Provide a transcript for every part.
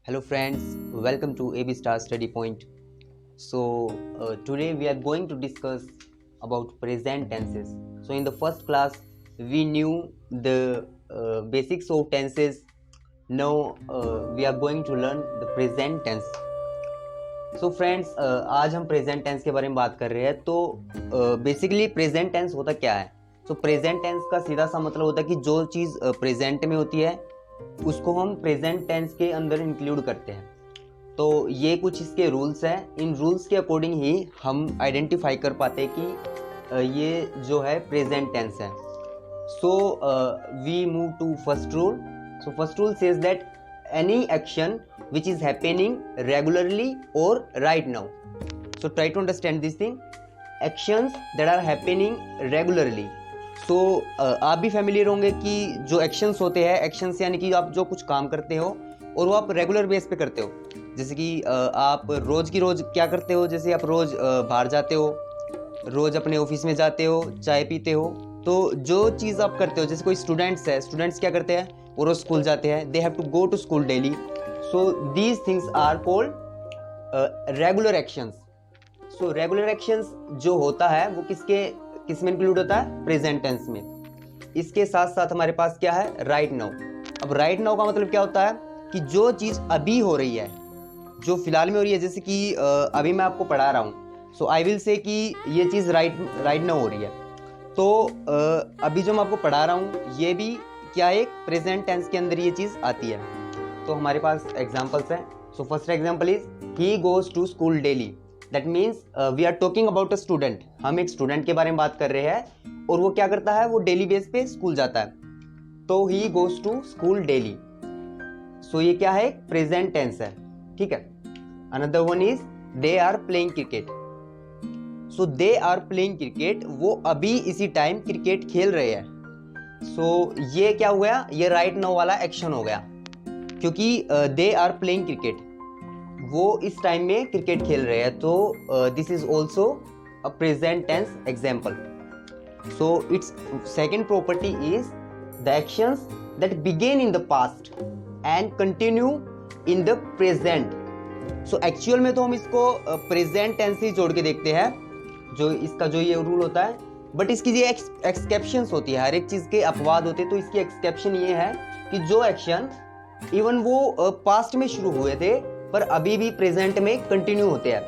Hello friends, welcome to AB Star Study Point. Today we are going to discuss about present tenses. So in the first class we knew the basics of tenses. Now we are going to learn the present tense. So friends, आज हम present tense के बारे में बात कर रहे हैं. तो basically present tense होता क्या है? So present tense का सीधा सा मतलब होता है कि जो चीज़ present में होती है उसको हम प्रेजेंट टेंस के अंदर इंक्लूड करते हैं. तो ये कुछ इसके रूल्स हैं. इन रूल्स के अकॉर्डिंग ही हम आइडेंटिफाई कर पाते हैं कि ये जो है प्रेजेंट टेंस है. So we move to first rule. So first rule says that any action which is happening regularly और right now. So try to understand this thing. Actions that are happening regularly. So आप भी familiar होंगे कि जो actions होते हैं, actions यानी कि आप जो कुछ काम करते हो और वो आप रेगुलर बेस पे करते हो. जैसे कि आप रोज़ की रोज़ क्या करते हो, जैसे आप रोज़ बाहर जाते हो, रोज़ अपने ऑफिस में जाते हो, चाय पीते हो. तो जो चीज़ आप करते हो, जैसे कोई स्टूडेंट्स है, स्टूडेंट्स क्या करते हैं, वो रोज़ स्कूल जाते हैं, they have to go to school daily. So these things are called regular actions. So regular actions जो होता है वो किस में इंक्लूड होता है? प्रेजेंट टेंस में. इसके साथ साथ हमारे पास क्या है? Right now. अब राइट नाउ का मतलब क्या होता है कि जो चीज़ अभी हो रही है, जो फिलहाल में हो रही है. जैसे कि अभी मैं आपको पढ़ा रहा हूँ, सो आई विल से कि ये चीज़ राइट नाउ हो रही है. तो अभी जो मैं आपको पढ़ा रहा हूँ ये भी क्या है? एक प्रेजेंट टेंस के अंदर ये चीज़ आती है. तो हमारे पास एग्जाम्पल्स हैं. So first example is he goes to school daily. That means we are talking about a student. हम एक स्टूडेंट के बारे में बात कर रहे हैं और वो क्या करता है? वो डेली बेस पे स्कूल जाता है. तो he goes to school daily. So ये क्या है? प्रेजेंट टेंस है. ठीक है. Another one is they are playing cricket. So they are playing cricket. वो अभी इसी टाइम क्रिकेट खेल रहे हैं. सो ये क्या हो गया? ये राइट नाउ वाला एक्शन हो गया, क्योंकि दे आर प्लेइंग क्रिकेट, वो इस टाइम में क्रिकेट खेल रहे हैं. तो this is also a present tense example. So its second property is the actions that begin in the past and continue in the present. So actual में तो हम इसको प्रेजेंट टेंस ही जोड़ के देखते हैं, जो इसका जो ये रूल होता है. बट इसकी ये एक्सकेप्शंस होती है. हर एक चीज़ के अपवाद होते हैं. तो इसकी एक्सकेप्शन ये है कि जो एक्शन इवन वो पास्ट में शुरू हुए थे पर अभी भी प्रेजेंट में कंटिन्यू होते हैं,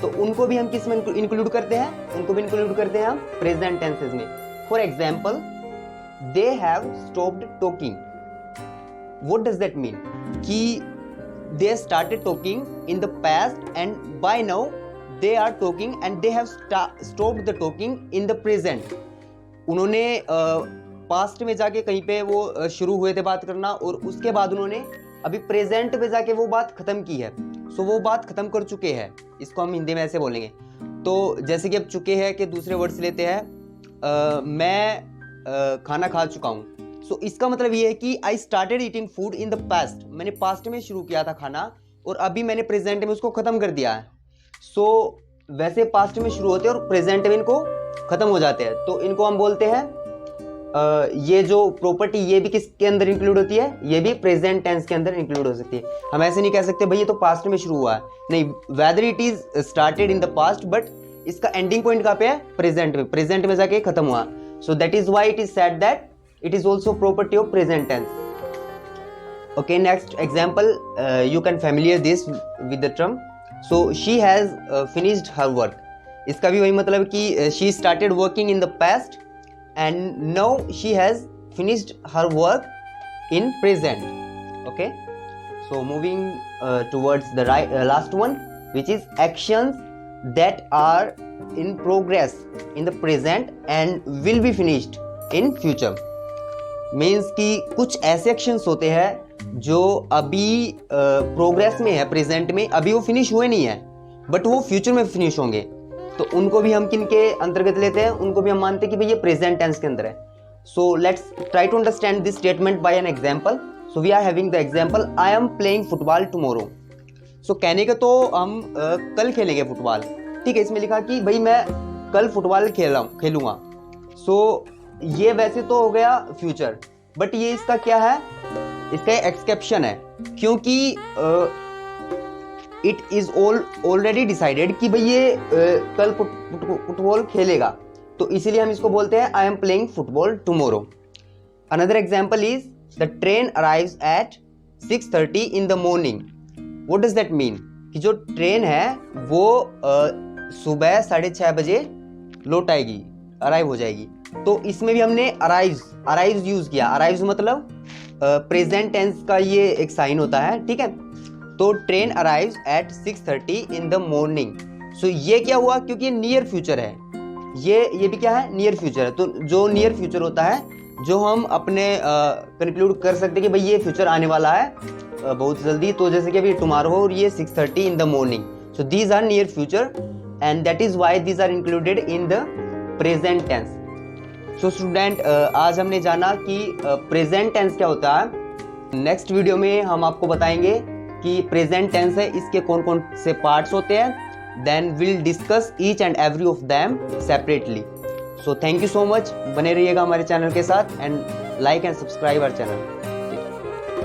तो उनको भी हम किस में इंक्लूड करते हैं? उनको भी इंक्लूड करते हैं हम प्रेजेंट टेंसेस में. For example, they have stopped talking. What does that mean? कि they started talking in the past and by now they are talking and they have stopped the talking in the present. उन्होंने past में जाके कहीं पे वो शुरू हुए थे बात करना और उसके बाद उन्होंने अभी प्रेजेंट में जाके वो बात खत्म की है. सो वो बात खत्म कर चुके हैं. इसको हम हिंदी में ऐसे बोलेंगे. तो जैसे कि अब चुके हैं के दूसरे वर्ड्स लेते हैं, मैं खाना खा चुका हूँ. सो इसका मतलब ये है कि I started eating food in the past. मैंने पास्ट में शुरू किया था खाना और अभी मैंने प्रेजेंट में उसको खत्म कर दिया है. सो वैसे पास्ट में शुरू होते हैं और प्रेजेंट में इनको खत्म हो जाते हैं. तो इनको हम बोलते हैं ये जो प्रॉपर्टी ये भी किसके अंदर इंक्लूड होती है? ये भी प्रेजेंट टेंस के अंदर इंक्लूड हो सकती है. हम ऐसे नहीं कह सकते भाई ये तो पास्ट में शुरू हुआ है. नहीं, whether it is started in the past but इसका एंडिंग पॉइंट कहाँ पे है? प्रेजेंट में. प्रेजेंट में जाके खत्म हुआ. So that is why it is said that it is also property of present tense. Okay, next example, you can familiar this with the term. So she has finished her work. इसका भी वही मतलब कि she started working in the past and now she has finished her work in present. Okay, so moving towards the last one, which is actions that are in progress in the present and will be finished in future. means कि कुछ ऐसे actions होते हैं जो अभी progress में है, present में, अभी वो फिनिश हुए नहीं है बट वो फ्यूचर में फिनिश होंगे. तो उनको भी हम किन के अंतर्गत लेते हैं? उनको भी हम मानते हैं कि भाई ये प्रेजेंट टेंस के अंदर है. So let's try to understand this statement by an example. So we are having the example, I am playing football tomorrow. So कहने का तो हम कल खेलेंगे फुटबॉल. ठीक है, इसमें लिखा कि भाई मैं कल फुटबॉल खेलूंगा. सो ये वैसे तो हो गया फ्यूचर, बट ये इसका क्या है? इसका एक्सकेप्शन है. क्योंकि इट इज ऑलरेडी डिसाइडेड कि भाई ये कल फुटबॉल खेलेगा, तो इसीलिए हम इसको बोलते हैं आई am playing football tomorrow. Another example is the train arrives at 6:30 in the morning. What does that mean? कि जो ट्रेन है वो सुबह 6:30 बजे लौट आएगी, अराइव हो जाएगी। तो इसमें भी हमने अराइव्स यूज किया। अराइव्स मतलब प्रेजेंट टेंस का ये एक साइन होता है, ठीक है। तो train arrives at 6:30 in the morning. So ये क्या हुआ? क्योंकि ये नियर फ्यूचर है, ये भी क्या है? नियर फ्यूचर है। तो जो नियर फ्यूचर होता है, जो हम अपने कंक्लूड कर सकते हैं कि भाई ये फ्यूचर आने वाला है बहुत जल्दी, तो जैसे कि अभी टुमारो हो और ये 6:30 in the morning. So these are near future and that is why these are included in the present tense. So student, आज हमने जाना कि प्रेजेंट टेंस क्या होता है। नेक्स्ट वीडियो में हम आपको बताएंगे कि प्रेजेंट टेंस है, इसके कौन कौन से पार्ट्स होते हैं। Then will discuss each and every of them separately. So thank you so much, बने रहिएगा हमारे चैनल के साथ and like and subscribe our channel.